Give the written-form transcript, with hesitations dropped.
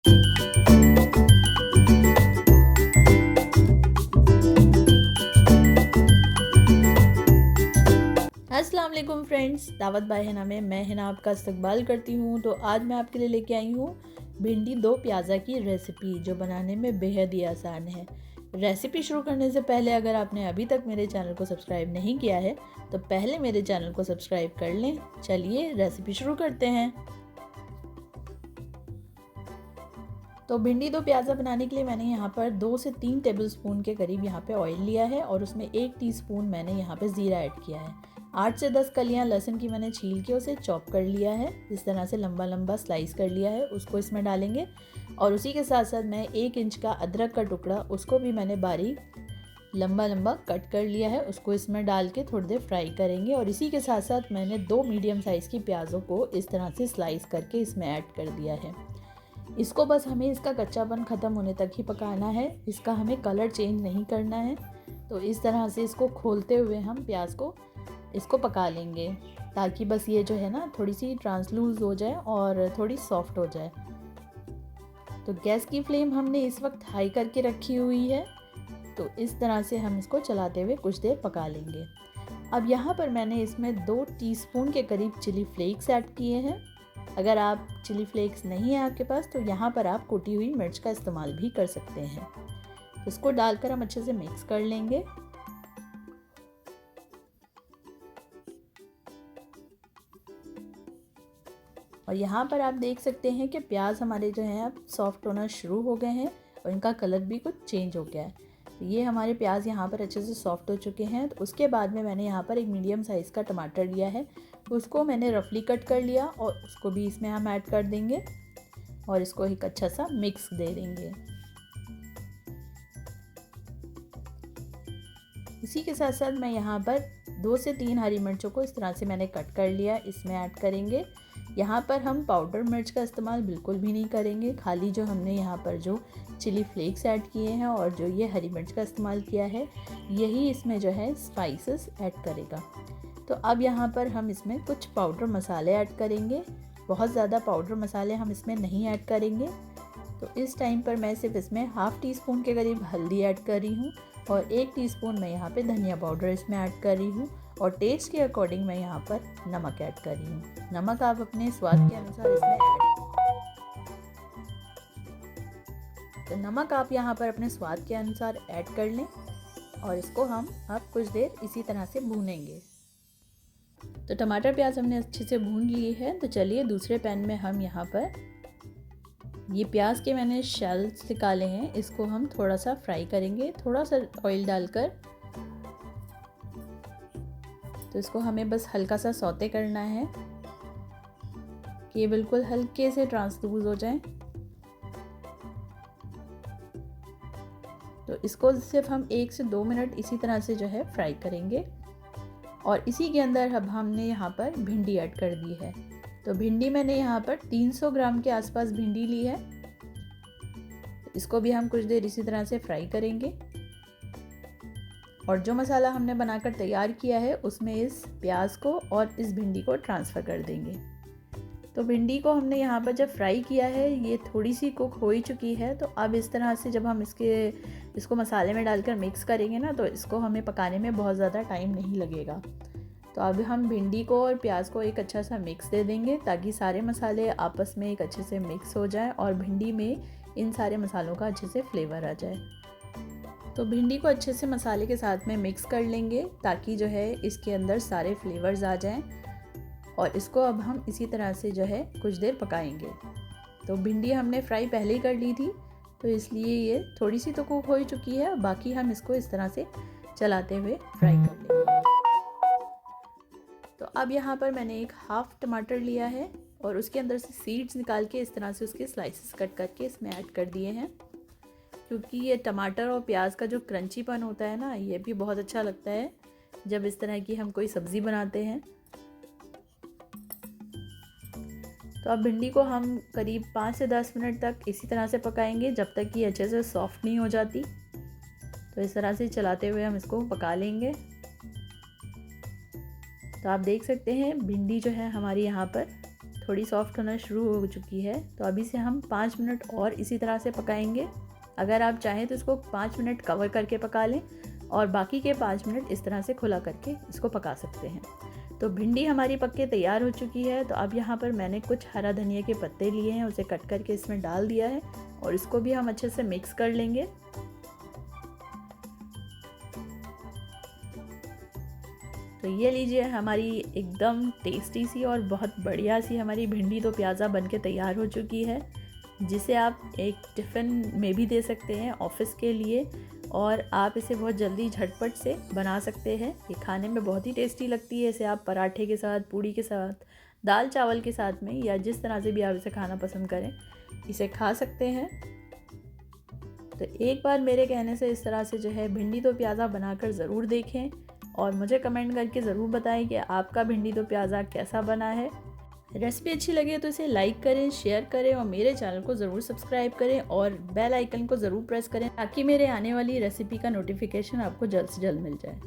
अस्सलाम वालेकुम फ्रेंड्स, दावत बाय हिना में मैं हिना आपका इस्तकबाल करती हूँ। तो आज मैं आपके लिए लेके आई हूँ भिंडी दो प्याज़ा की रेसिपी, जो बनाने में बेहद ही आसान है। रेसिपी शुरू करने से पहले अगर आपने अभी तक मेरे चैनल को सब्सक्राइब नहीं किया है तो पहले मेरे चैनल को सब्सक्राइब कर लें। चलिए रेसिपी शुरू करते हैं। तो भिंडी दो प्याज़ा बनाने के लिए मैंने यहाँ पर 2 से 3 टेबलस्पून के करीब यहाँ पे ऑयल लिया है और उसमें 1 टीस्पून मैंने यहाँ पे ज़ीरा ऐड किया है। 8 से 10 कलियाँ लहसुन की मैंने छील के उसे चॉप कर लिया है, इस तरह से लंबा लंबा स्लाइस कर लिया है, उसको इसमें डालेंगे। और उसी के साथ साथ मैं 1 इंच का अदरक का टुकड़ा, उसको भी मैंने बारीक लंबा लंबा कट कर लिया है, उसको इसमें डाल के थोड़ी देर फ्राई करेंगे। और इसी के साथ साथ मैंने 2 मीडियम साइज़ की प्याज़ों को इस तरह से स्लाइस करके इसमें ऐड कर दिया है। इसको बस हमें इसका कच्चापन ख़त्म होने तक ही पकाना है, इसका हमें कलर चेंज नहीं करना है। तो इस तरह से इसको खोलते हुए हम प्याज को इसको पका लेंगे, ताकि बस ये जो है ना थोड़ी सी ट्रांसलूज हो जाए और थोड़ी सॉफ्ट हो जाए। तो गैस की फ्लेम हमने इस वक्त हाई करके रखी हुई है। तो इस तरह से हम इसको चलाते हुए कुछ देर पका लेंगे। अब यहाँ पर मैंने इसमें 2 टीस्पून के करीब चिली फ्लेक्स ऐड किए हैं। अगर आप चिली फ्लेक्स नहीं है आपके पास तो यहाँ पर आप कुटी हुई मिर्च का इस्तेमाल भी कर सकते हैं। इसको डालकर हम अच्छे से मिक्स कर लेंगे। और यहाँ पर आप देख सकते हैं कि प्याज हमारे जो हैं अब सॉफ्ट होना शुरू हो गए हैं और इनका कलर भी कुछ चेंज हो गया है। तो ये हमारे प्याज यहाँ पर अच्छे से सॉफ्ट हो चुके हैं। तो उसके बाद में मैंने यहाँ पर एक मीडियम साइज़ का टमाटर लिया है, उसको मैंने रफली कट कर लिया और उसको भी इसमें हम ऐड कर देंगे और इसको एक अच्छा सा मिक्स दे देंगे। इसी के साथ साथ मैं यहाँ पर 2 से 3 हरी मिर्चों को इस तरह से मैंने कट कर लिया, इसमें ऐड करेंगे। यहाँ पर हम पाउडर मिर्च का इस्तेमाल बिल्कुल भी नहीं करेंगे, खाली जो हमने यहाँ पर जो चिली फ्लेक्स ऐड किए हैं और जो ये हरी मिर्च का इस्तेमाल किया है, यही इसमें जो है स्पाइसेस ऐड करेगा। तो अब यहाँ पर हम इसमें कुछ पाउडर मसाले ऐड करेंगे, बहुत ज़्यादा पाउडर मसाले हम इसमें नहीं ऐड करेंगे। तो इस टाइम पर मैं सिर्फ इसमें हाफ़ टी स्पून के करीब हल्दी ऐड कर रही हूँ और 1 टीस्पून मैं यहाँ पे धनिया पाउडर इसमें ऐड कर रही हूँ और टेस्ट के अकॉर्डिंग मैं यहाँ पर नमक ऐड कर रही हूँ। नमक आप अपने स्वाद के अनुसार इसमें ऐड, तो नमक आप यहाँ पर अपने स्वाद के अनुसार ऐड कर लें और इसको हम अब कुछ देर इसी तरह से भूनेंगे। तो टमाटर प्याज हमने अच्छे से भून लिए हैं। तो चलिए दूसरे पैन में हम यहाँ पर ये प्याज के मैंने शेल्स निकाले हैं, इसको हम थोड़ा सा फ्राई करेंगे, थोड़ा सा ऑयल डालकर। तो इसको हमें बस हल्का सा सौते करना है कि ये बिल्कुल हल्के से ट्रांसलूज हो जाए। तो इसको सिर्फ हम 1 से 2 मिनट इसी तरह से जो है फ्राई करेंगे। और इसी के अंदर अब हमने यहाँ पर भिंडी ऐड कर दी है। तो भिंडी मैंने यहाँ पर 300 ग्राम के आसपास भिंडी ली है, इसको भी हम कुछ देर इसी तरह से फ्राई करेंगे। और जो मसाला हमने बनाकर तैयार किया है उसमें इस प्याज को और इस भिंडी को ट्रांसफ़र कर देंगे। तो भिंडी को हमने यहाँ पर जब फ्राई किया है, ये थोड़ी सी कुक हो ही चुकी है। तो अब इस तरह से जब हम इसको मसाले में डालकर मिक्स करेंगे ना, तो इसको हमें पकाने में बहुत ज़्यादा टाइम नहीं लगेगा। तो अब हम भिंडी को और प्याज को एक अच्छा सा मिक्स दे देंगे, ताकि सारे मसाले आपस में एक अच्छे से मिक्स हो जाएं और भिंडी में इन सारे मसालों का अच्छे से फ्लेवर आ जाए। तो भिंडी को अच्छे से मसाले के साथ में मिक्स कर लेंगे, ताकि जो है इसके अंदर सारे फ्लेवर्स आ जाएं। और इसको अब हम इसी तरह से जो है कुछ देर पकाएंगे। तो भिंडी हमने फ्राई पहले ही कर ली थी, तो इसलिए ये थोड़ी सी तो कुक हो ही चुकी है। बाकी हम इसको इस तरह से चलाते हुए फ्राई कर लेंगे। तो अब यहाँ पर मैंने एक हाफ़ टमाटर लिया है और उसके अंदर से सीड्स निकाल के इस तरह से उसके स्लाइसेस कट करके इसमें ऐड कर दिए हैं, क्योंकि ये टमाटर और प्याज का जो क्रंचीपन होता है ना, ये भी बहुत अच्छा लगता है जब इस तरह की हम कोई सब्ज़ी बनाते हैं। तो अब भिंडी को हम करीब 5 से 10 मिनट तक इसी तरह से पकाएंगे, जब तक कि अच्छे से सॉफ्ट नहीं हो जाती। तो इस तरह से चलाते हुए हम इसको पका लेंगे। तो आप देख सकते हैं भिंडी जो है हमारी यहाँ पर थोड़ी सॉफ्ट होना शुरू हो चुकी है। तो अभी से हम 5 मिनट और इसी तरह से पकाएंगे। अगर आप चाहें तो इसको 5 मिनट कवर करके पका लें और बाकी के 5 मिनट इस तरह से खुला करके इसको पका सकते हैं। तो भिंडी हमारी पक के तैयार हो चुकी है। तो अब यहाँ पर मैंने कुछ हरा धनिया के पत्ते लिए हैं, उसे कट करके इसमें डाल दिया है और इसको भी हम अच्छे से मिक्स कर लेंगे। तो ये लीजिए, हमारी एकदम टेस्टी सी और बहुत बढ़िया सी हमारी भिंडी दो प्याज़ा बनके तैयार हो चुकी है, जिसे आप एक टिफ़िन में भी दे सकते हैं ऑफिस के लिए, और आप इसे बहुत जल्दी झटपट से बना सकते हैं। ये खाने में बहुत ही टेस्टी लगती है। इसे आप पराठे के साथ, पूड़ी के साथ, दाल चावल के साथ में, या जिस तरह से भी आप इसे खाना पसंद करें, इसे खा सकते हैं। तो एक बार मेरे कहने से इस तरह से जो है भिंडी दो प्याज़ा बनाकर ज़रूर देखें और मुझे कमेंट करके ज़रूर बताएं कि आपका भिंडी दो प्याज़ा कैसा बना है। रेसिपी अच्छी लगे तो इसे लाइक करें, शेयर करें और मेरे चैनल को ज़रूर सब्सक्राइब करें और बेल आइकन को ज़रूर प्रेस करें ताकि मेरे आने वाली रेसिपी का नोटिफिकेशन आपको जल्द से जल्द मिल जाए।